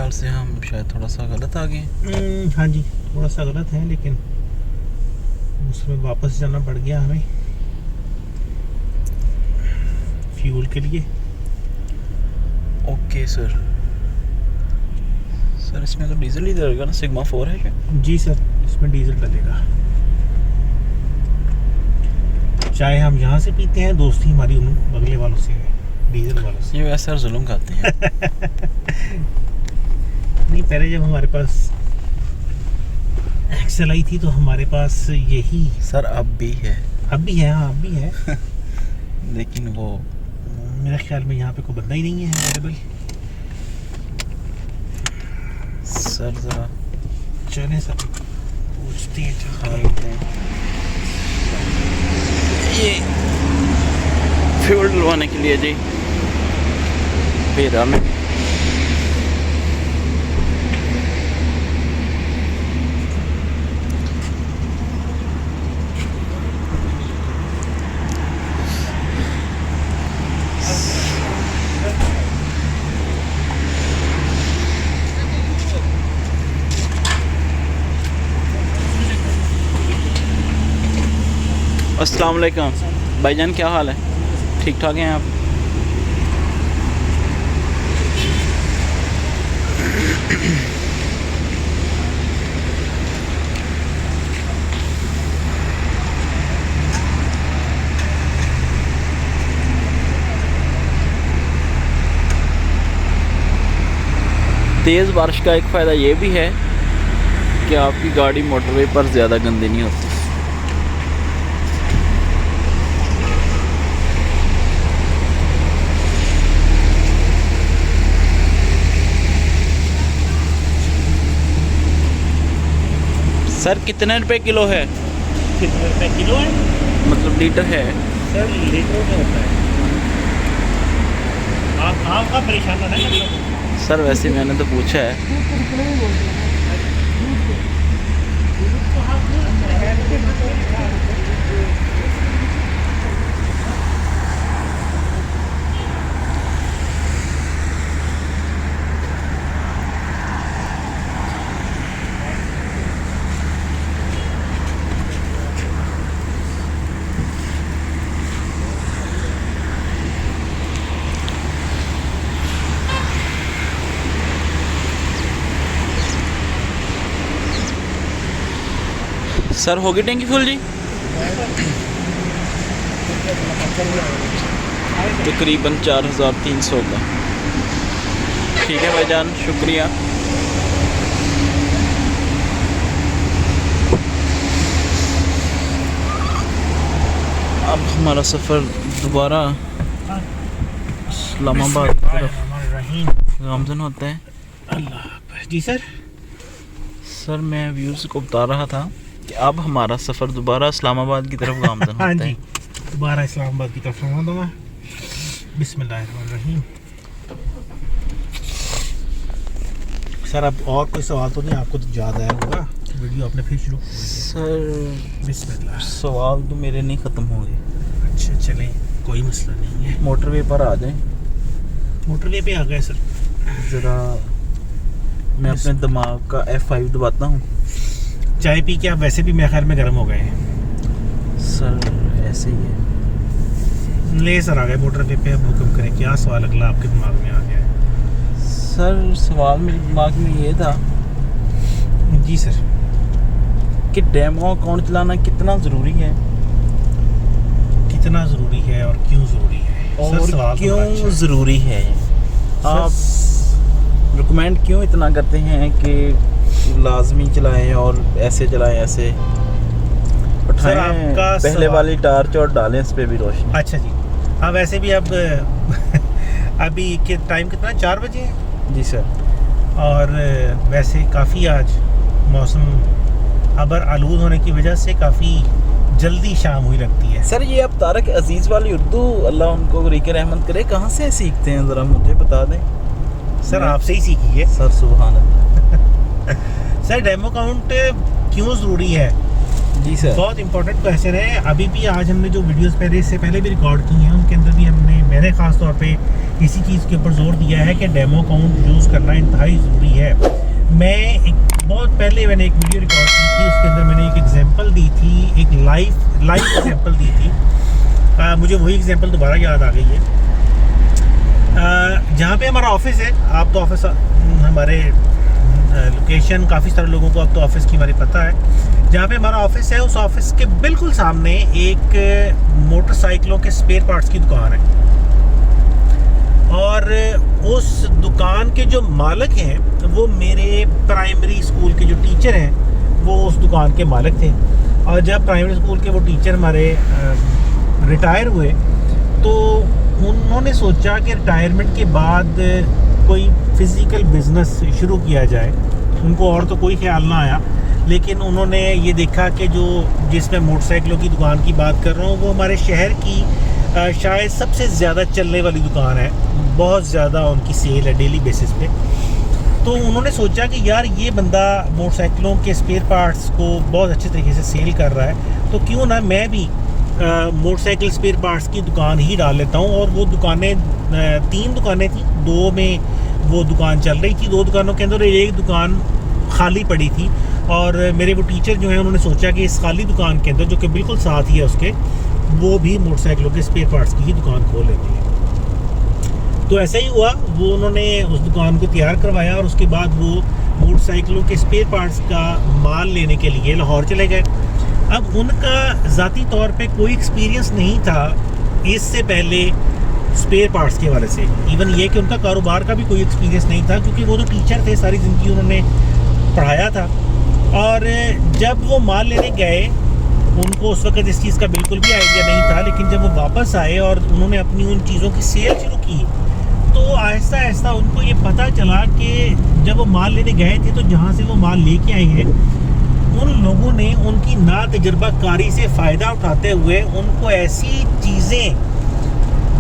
ख्याल से हम शायद थोड़ा सा गलत आ गए। हाँ जी, थोड़ा सा गलत है, लेकिन उसमें वापस जाना पड़ गया हमें फ्यूल के लिए। Okay sir. सर इसमें तो डीजल ही डलेगा ना, सिग्मा 4 है क्या? जी सर, इसमें डीजल डलेगा। चाय हम यहाँ से पीते हैं, दोस्ती हमारी उन बगले वालों से है, डीजल वालों से। ये वैसे सर जुल्म खाते हैं। नहीं, पहले जब हमारे पास एक्सेल आई थी तो हमारे पास यही। सर अब भी है। अब भी है, हाँ अब भी है। लेकिन वो मेरे ख्याल में यहाँ पे कोई बंदा ही नहीं है अवेलेबल। सर ज़रा चलें सर, पूछते हैं चल के। ये फ्यूल डलवाने के लिए जी भेजा में। अस्सलाम वालेकुम भाईजान, क्या हाल है? ठीक ठाक हैं आप? तेज़ बारिश का एक फ़ायदा ये भी है कि आपकी गाड़ी मोटरवे पर ज़्यादा गंदी नहीं होती। सर कितने रुपए किलो है? कितने रुपए किलो है? मतलब लीटर है? सर लीटर में होता है। आपका परेशान ना है। सर वैसे मैंने तो पूछा है। सर होगी टैंकी फुल जी? तकरीबन 4300 का। ठीक है भाईजान, शुक्रिया। अब हमारा सफ़र दोबारा इस्लामाबाद की तरफ गामजन होता है। अल्लाह जी सर। सर मैं व्यूअर्स को बता रहा था कि अब हमारा सफ़र दोबारा इस्लामाबाद की तरफ गामजन होता है। हाँ जी, दोबारा इस्लामाबाद की तरफ रवाना हुआ। बिस्मिल्लाहिर्रहमानिर्रहीम। सर अब और कोई सवाल तो नहीं, आपको तो याद आया होगा, वीडियो आपने फिर शुरू। सर बिस्मिल्लाह। सवाल तो मेरे नहीं ख़त्म होंगे। अच्छा चलें, कोई मसला नहीं है। मोटरवे पर आ जाएं। मोटरवे पे आ गए सर। ज़रा मैं अपने दिमाग का F5 दबाता हूँ। चाय पी के आप वैसे भी मेरे ख्याल में गर्म हो गए हैं। सर ऐसे ही है। ले सर, आ गए मोटरवे पे। अब हुक्म करें, क्या सवाल अगला आपके दिमाग में आ गया है? सर सवाल मेरे दिमाग में ये था जी सर कि डेमो अकाउंट चलाना कितना ज़रूरी है, कितना ज़रूरी है और क्यों ज़रूरी है? और सर सवाल तो बड़ा अच्छा क्यों है। ज़रूरी है? आप रिकमेंड क्यों इतना करते हैं कि लाजमी चलाएं और ऐसे चलाएं, ऐसे उठाएं आपका पहले वाली टार्च और डालें इस पे भी रोशनी। अच्छा जी, हाँ वैसे भी अब अभी के टाइम कितना, 4 बजे है? जी सर। और वैसे काफ़ी आज मौसम अबर आलूद होने की वजह से काफ़ी जल्दी शाम हुई लगती है। सर ये आप तारक अजीज़ वाली उर्दू, अल्लाह उनको रीक रहमत करे, कहाँ से सीखते हैं ज़रा मुझे बता दें। सर आपसे ही सीखी है सर सुभान अल्लाह। सर डेमो काउंट क्यों ज़रूरी है? जी सर। बहुत इंपॉर्टेंट क्वेश्चन है। अभी भी आज हमने जो वीडियोस पहले इससे पहले भी रिकॉर्ड की हैं उनके अंदर भी मैंने खास तौर पे इसी चीज़ के ऊपर जोर दिया है कि डेमो अकाउंट यूज़ करना इंतहाई ज़रूरी है। बहुत पहले मैंने एक वीडियो रिकॉर्ड की थी, उसके अंदर मैंने एक एग्जांपल दी थी, एक लाइव एग्जांपल दी थी। मुझे वही एग्जांपल दोबारा याद आ गई है। जहाँ पे हमारा ऑफिस है, आप तो ऑफिस हमारे लोकेशन काफ़ी सारे लोगों को अब तो ऑफिस की हमारी पता है। जहाँ पे हमारा ऑफिस है उस ऑफिस के बिल्कुल सामने एक मोटरसाइकिलों के स्पेयर पार्ट्स की दुकान है, और उस दुकान के जो मालिक हैं वो मेरे प्राइमरी स्कूल के जो टीचर हैं वो उस दुकान के मालिक थे। और जब प्राइमरी स्कूल के वो टीचर हमारे रिटायर हुए तो उन्होंने सोचा कि रिटायरमेंट के बाद कोई फिज़िकल बिज़नेस शुरू किया जाए। उनको और तो कोई ख्याल ना आया, लेकिन उन्होंने ये देखा कि जिसमें मोटरसाइकिलों की दुकान की बात कर रहा हूँ वो हमारे शहर की शायद सबसे ज़्यादा चलने वाली दुकान है, बहुत ज़्यादा उनकी सेल है डेली बेसिस पे। तो उन्होंने सोचा कि यार ये बंदा मोटरसाइकिलों के स्पेयर पार्ट्स को बहुत अच्छे तरीके से सेल कर रहा है, तो क्यों ना मैं भी मोटरसाइकिल स्पेयर पार्ट्स की दुकान ही डाल लेता हूँ। और वो दुकानें 3 दुकानें थी, 2 में वो दुकान चल रही थी, 2 दुकानों के अंदर एक दुकान खाली पड़ी थी। और मेरे वो टीचर जो हैं उन्होंने सोचा कि इस खाली दुकान के अंदर, जो कि बिल्कुल साथ ही है उसके, वो भी मोटरसाइकिलों के स्पेयर पार्ट्स की ही दुकान खोल लेते हैं। तो ऐसा ही हुआ, वो उन्होंने उस दुकान को तैयार करवाया और उसके बाद वो मोटरसाइकिलों के स्पेयर पार्ट्स का माल लेने के लिए लाहौर चले गए। अब उनका ज़ाती तौर पे कोई एक्सपीरियंस नहीं था इससे पहले स्पेयर पार्ट्स के हवाले से, इवन ये कि उनका कारोबार का भी कोई एक्सपीरियंस नहीं था, क्योंकि वो तो टीचर थे, सारी ज़िंदगी उन्होंने पढ़ाया था। और जब वो माल लेने गए उनको उस वक्त इस चीज़ का बिल्कुल भी आइडिया नहीं था, लेकिन जब वो वापस आए और उन्होंने अपनी उन चीज़ों की सेल शुरू की तो आहिस्ता आहिस्ता उनको ये पता चला कि जब वो माल लेने गए थे तो जहाँ से वो माल लेके आए हैं उन लोगों ने उनकी ना तजर्बाकारी से फ़ायदा उठाते हुए उनको ऐसी चीज़ें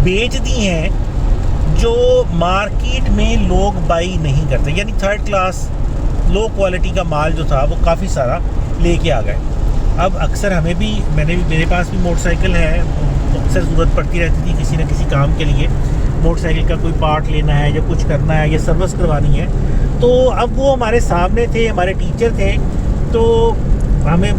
बेच दी हैं जो मार्केट में लोग बाई नहीं करते, यानी 3rd क्लास लो क्वालिटी का माल जो था वो काफ़ी सारा लेके आ गए। अब अक्सर मेरे पास भी मोटरसाइकिल है, अक्सर ज़रूरत पड़ती रहती थी किसी न किसी काम के लिए, मोटरसाइकिल का कोई पार्ट लेना है या कुछ करना है या सर्विस करवानी है। तो अब वो हमारे सामने थे, हमारे टीचर थे, तो हमें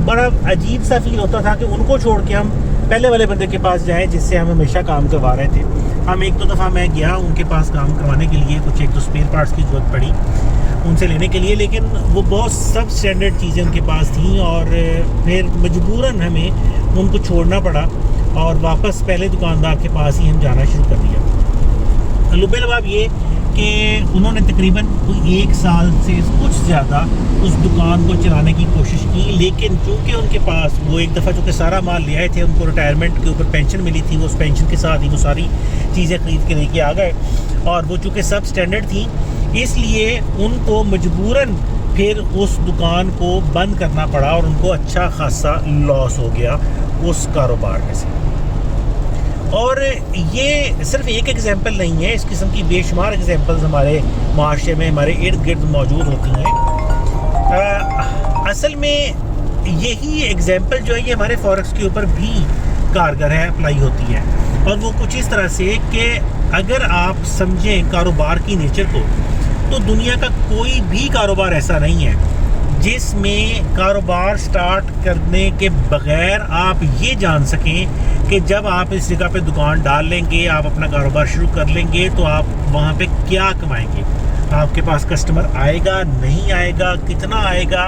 बड़ा अजीब सा फील होता था कि उनको छोड़ के हम पहले वाले बंदे के पास जाएं जिससे हम हमेशा काम करवा रहे थे। हम 1-2 दफ़ा मैं गया उनके पास काम करवाने के लिए, कुछ 1-2 स्पेयर पार्ट्स की ज़रूरत पड़ी उनसे लेने के लिए, लेकिन वो बहुत सब स्टैंडर्ड चीज़ें उनके पास थी और फिर मजबूरन हमें उनको छोड़ना पड़ा और वापस पहले दुकानदार के पास ही हम जाना शुरू कर दिया। लुबेलबाब ये कि उन्होंने तकरीबन 1 साल से कुछ ज़्यादा उस दुकान को चलाने की कोशिश की, लेकिन चूँकि उनके पास वो एक दफ़ा चूँकि सारा माल ले आए थे, उनको रिटायरमेंट के ऊपर पेंशन मिली थी, वो उस पेंशन के साथ ही वो सारी चीज़ें ख़रीद के लेके आ गए और वो चूँकि सब स्टैंडर्ड थी, इसलिए उनको मजबूरन फिर उस दुकान को बंद करना पड़ा और उनको अच्छा खासा लॉस हो गया उस कारोबार में से। और ये सिर्फ एक एग्जांपल नहीं है, इस किस्म की बेशुमार एग्जांपल्स हमारे माशरे में, हमारे इर्द गिर्द मौजूद होती हैं। असल में यही एग्जांपल जो है ये हमारे फॉरेक्स के ऊपर भी कारगर है, अप्लाई होती है। और वो कुछ इस तरह से कि अगर आप समझें कारोबार की नेचर को, तो दुनिया का कोई भी कारोबार ऐसा नहीं है जिसमें कारोबार स्टार्ट करने के बगैर आप ये जान सकें कि जब आप इस जगह पे दुकान डाल लेंगे, आप अपना कारोबार शुरू कर लेंगे, तो आप वहाँ पे क्या कमाएंगे, आपके पास कस्टमर आएगा नहीं आएगा, कितना आएगा,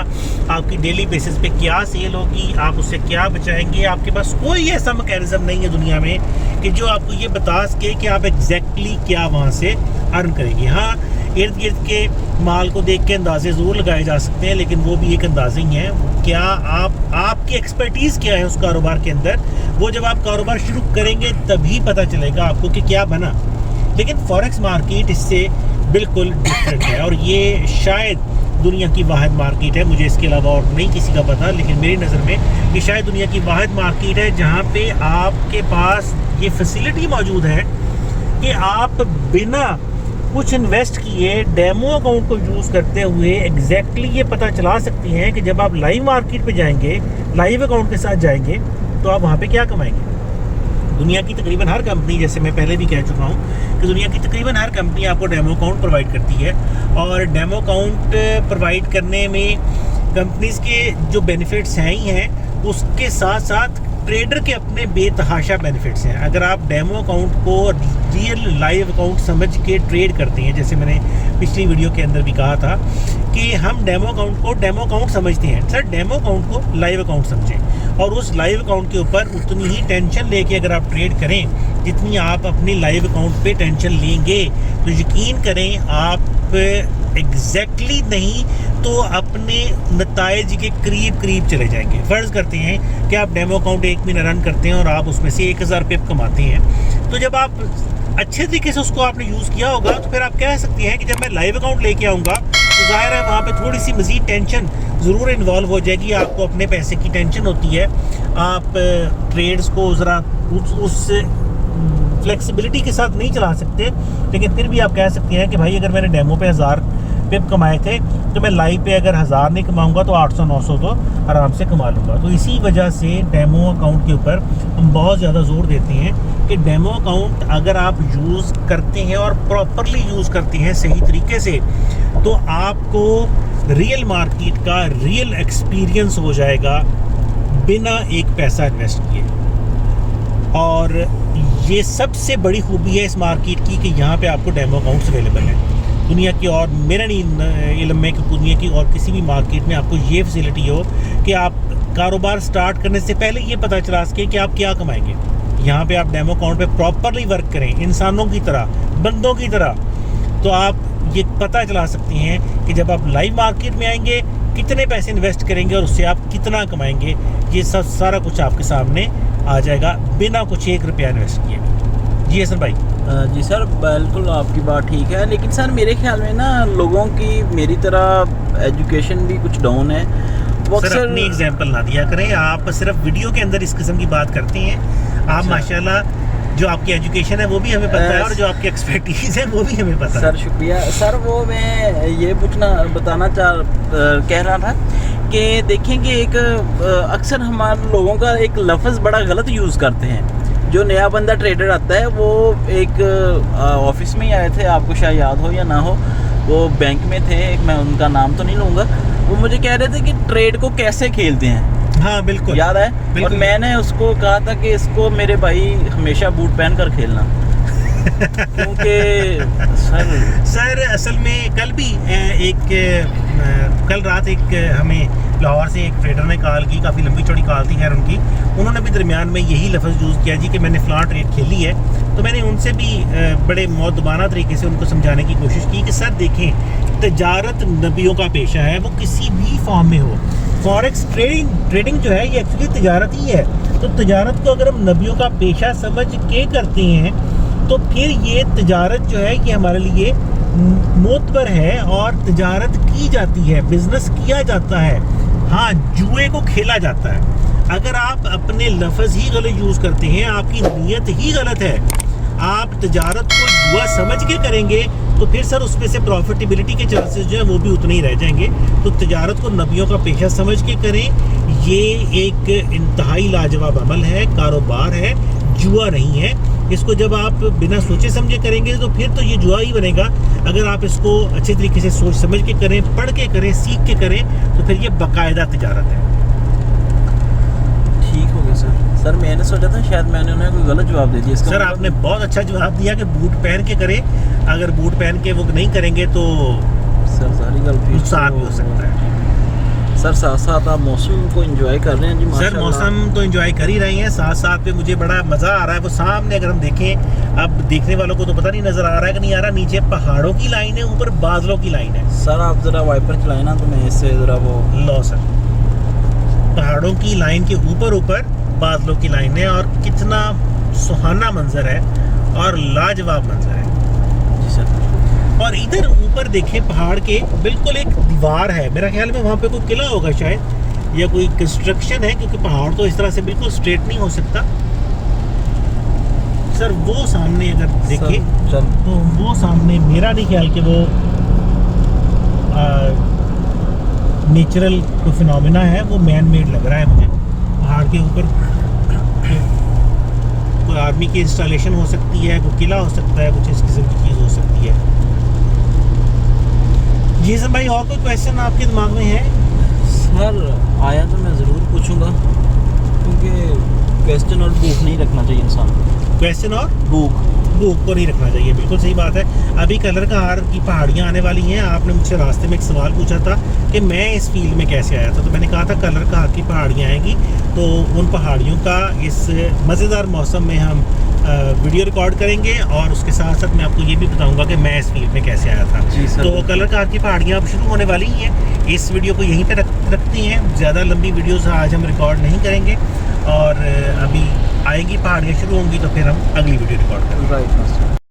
आपकी डेली बेसिस पे क्या सेल होगी, आप उससे क्या बचाएंगे। आपके पास कोई ऐसा मैकेनिज्म नहीं है दुनिया में कि जो आपको ये बता सके कि आप एग्जैक्टली क्या वहाँ से अर्न करेंगे। हाँ, इर्द गिर्द के माल को देख के अंदाजे ज़रूर लगाए जा सकते हैं, लेकिन वो भी एक अंदाजे ही हैं। क्या आपकी एक्सपर्टीज़ क्या है उस कारोबार के अंदर, वो जब आप कारोबार शुरू करेंगे तभी पता चलेगा आपको कि क्या बना। लेकिन फॉरेक्स मार्केट इससे बिल्कुल डिफरेंट है और ये शायद दुनिया की वाहिद मार्केट है, मुझे इसके अलावा और नहीं किसी का पता, लेकिन मेरी नज़र में ये शायद दुनिया की वाहिद मार्केट है जहाँ पे आपके पास ये फैसिलिटी मौजूद है कि आप बिना कुछ इन्वेस्ट किए डेमो अकाउंट को यूज़ करते हुए एग्जैक्टली ये पता चला सकती हैं कि जब आप लाइव मार्केट पे जाएंगे, लाइव अकाउंट के साथ जाएंगे, तो आप वहाँ पे क्या कमाएंगे। दुनिया की तकरीबन हर कंपनी, जैसे मैं पहले भी कह चुका हूँ कि दुनिया की तकरीबन हर कंपनी आपको डेमो अकाउंट प्रोवाइड करती है, और डेमो अकाउंट प्रोवाइड करने में कंपनीज़ के जो बेनिफिट्स हैं ही हैं, उसके साथ साथ ट्रेडर के अपने बेतहाशा बेनिफिट्स हैं। अगर आप डेमो अकाउंट को रियल लाइव अकाउंट समझ के ट्रेड करते हैं, जैसे मैंने पिछली वीडियो के अंदर भी कहा था कि हम डेमो अकाउंट को डेमो अकाउंट समझते हैं, सर डेमो अकाउंट को लाइव अकाउंट समझें, और उस लाइव अकाउंट के ऊपर उतनी ही टेंशन लेके अगर आप ट्रेड करें जितनी आप अपने लाइव अकाउंट पे टेंशन लेंगे, तो यकीन करें आप एग्जैक्टली नहीं तो अपने नताइज के करीब करीब चले जाएंगे। फ़र्ज़ करते हैं कि आप डेमो अकाउंट 1 महीना रन करते हैं और आप उसमें से 1000 पिप कमाते हैं, तो जब आप अच्छे तरीके से उसको आपने यूज़ किया होगा, तो फिर आप कह सकते हैं कि जब मैं लाइव अकाउंट लेके आऊँगा तो ज़ाहिर है वहाँ पे थोड़ी सी मज़ीद टेंशन ज़रूर इन्वॉल्व हो जाएगी। आपको अपने पैसे की टेंशन होती है, आप ट्रेड्स को ज़रा उस फ्लेक्सिबिलिटी के साथ नहीं चला सकते, लेकिन फिर भी आप कह सकते हैं कि भाई अगर मैंने डेमो पे 1000 पिप कमाए थे, तो मैं लाइव पे अगर 1000 नहीं कमाऊंगा तो 800-900 तो आराम से कमा लूँगा। तो इसी वजह से डेमो अकाउंट के ऊपर हम बहुत ज़्यादा जोर देते हैं कि डेमो अकाउंट अगर आप यूज़ करते हैं और प्रॉपरली यूज़ करते हैं सही तरीके से, तो आपको रियल मार्केट का रियल एक्सपीरियंस हो जाएगा बिना एक पैसा इन्वेस्ट किए। और ये सबसे बड़ी खूबी है इस मार्केट की कि यहाँ पे आपको डेमो अकाउंट्स अवेलेबल हैं। दुनिया की और मेरा नहीं इल्म में कि दुनिया की और किसी भी मार्केट में आपको ये फैसिलिटी हो कि आप कारोबार स्टार्ट करने से पहले ये पता चला सके कि आप क्या कमाएंगे। यहाँ पे आप डेमो अकाउंट पे प्रॉपरली वर्क करें इंसानों की तरह, बंदों की तरह, तो आप ये पता चला सकते हैं कि जब आप लाइव मार्केट में आएंगे कितने पैसे इन्वेस्ट करेंगे और उससे आप कितना कमाएंगे। ये सब सारा कुछ आपके सामने आ जाएगा बिना कुछ 1 रुपया इन्वेस्ट किए। जी हसन भाई। जी सर, बिल्कुल आपकी बात ठीक है, लेकिन सर मेरे ख्याल में ना लोगों की मेरी तरह एजुकेशन भी कुछ डाउन है। वो सर अपनी एग्जांपल ना दिया करें, आप सिर्फ वीडियो के अंदर इस किस्म की बात करते हैं। आप माशाल्लाह जो आपकी एजुकेशन है वो भी हमें पता है और जो आपकी एक्सपर्टीज़ है वो भी हमें पता है। सर शुक्रिया सर। वो मैं ये बताना कह रहा था कि देखेंगे एक अक्सर हमारे लोगों का एक लफ्ज़ बड़ा गलत यूज़ करते हैं। जो नया बंदा ट्रेडर आता है वो एक ऑफिस में ही आए थे, आपको शायद याद हो या ना हो, वो बैंक में थे, मैं उनका नाम तो नहीं लूँगा, वो मुझे कह रहे थे कि ट्रेड को कैसे खेलते हैं। हाँ बिल्कुल याद है। और मैंने उसको कहा था कि इसको मेरे भाई हमेशा बूट पहन कर खेलना क्योंकि सर असल में कल रात एक हमें लाहौर से एक ट्रेडर ने कॉल की, काफ़ी लंबी चौड़ी कॉल थी खैर उनकी। उन्होंने भी दरमियान में यही लफ्ज़ यूज़ किया जी कि मैंने फ़लाँ ट्रेड खेली है। तो मैंने उनसे भी बड़े मौदबाना तरीके से उनको समझाने की कोशिश की कि सर देखें, तजारत नबियों का पेशा है, वो किसी भी फॉर्म में हो। फॉरेक्स ट्रेडिंग जो है ये एक्चुअली तजारत ही है। तो तजारत को अगर हम नबियों का पेशा समझ के करते हैं तो फिर ये तजारत जो है ये हमारे लिए मोतबर है और तजारत की जाती है, बिजनेस किया जाता है। हाँ, जुए को खेला जाता है। अगर आप अपने लफ्ज़ ही गलत यूज़ करते हैं, आपकी नीयत ही गलत है, आप तजारत को जुआ समझ के करेंगे तो फिर सर उसमें से प्रॉफिटेबिलिटी के चांसेस जो है वो भी उतने ही रह जाएंगे। तो तजारत को नबियों का पेशा समझ के करें, ये एक इंतहाई लाजवाब अमल है, कारोबार है, जुआ नहीं है। इसको जब आप बिना सोचे समझे करेंगे तो फिर तो ये जुआ ही बनेगा। अगर आप इसको अच्छे तरीके से सोच समझ के करें, पढ़ के करें, सीख के करें, तो फिर ये बाकायदा तिजारत है। ठीक हो गया सर। मैंने सोचा था शायद मैंने उन्हें कोई गलत जवाब दे दिया। सर आपने बहुत अच्छा जवाब दिया कि बूट पहन के करें। अगर बूट पहन के वो नहीं करेंगे तो सर सारी गलती नुकसान भी हो सकता है। सर साथ साथ आप मौसम को एंजॉय कर रहे हैं जी? सर मौसम तो एंजॉय कर ही रहे हैं, साथ साथ पे मुझे बड़ा मज़ा आ रहा है। वो सामने अगर हम देखें, अब देखने वालों को तो पता नहीं नज़र आ रहा है कि नहीं आ रहा, नीचे पहाड़ों की लाइन है, ऊपर बादलों की लाइन है। सर आप ज़रा वाइपर चलाए ना तो मैं इससे ज़रा वो लो सर, पहाड़ों की लाइन के ऊपर बादलों की लाइन है और कितना सुहाना मंजर है और लाजवाब मंजर है जी सर। और इधर ऊपर देखें पहाड़ के बिल्कुल एक दीवार है, मेरा ख्याल में वहाँ पे कोई किला होगा शायद, या कोई कंस्ट्रक्शन है, क्योंकि पहाड़ तो इस तरह से बिल्कुल स्ट्रेट नहीं हो सकता। सर वो सामने अगर देखे चल तो वो सामने मेरा नहीं ख्याल कि वो नेचुरल कोई फिनोमिना है, वो मैन मेड लग रहा है मुझे। पहाड़ के ऊपर कोई आर्मी की इंस्टॉलेशन हो सकती है, कोई किला हो सकता है, कुछ इस किस्म की चीज़ हो सकती है। जी सर भाई, और कोई क्वेश्चन आपके दिमाग में है? सर आया तो मैं ज़रूर पूछूंगा, क्योंकि क्वेश्चन और भूख नहीं रखना चाहिए इंसान। क्वेश्चन और भूख भूख को नहीं रखना चाहिए, बिल्कुल सही बात है। अभी कलर कहार की पहाड़ियाँ आने वाली हैं। आपने मुझसे रास्ते में एक सवाल पूछा था कि मैं इस फील्ड में कैसे आया था, तो मैंने कहा था कलर कहार की पहाड़ियाँ आएंगी, तो उन पहाड़ियों का इस मज़ेदार मौसम में हम वीडियो रिकॉर्ड करेंगे, और उसके साथ साथ मैं आपको ये भी बताऊंगा कि मैं इस फील्ड में कैसे आया था। जी सर। तो कलर कहार की पहाड़ियाँ अब शुरू होने वाली ही हैं। इस वीडियो को यहीं पे रखती हैं, ज़्यादा लंबी वीडियोज़ आज हम रिकॉर्ड नहीं करेंगे, और अभी आएंगी पहाड़ियाँ शुरू होंगी तो फिर हम अगली वीडियो रिकॉर्ड करेंगे। राइट।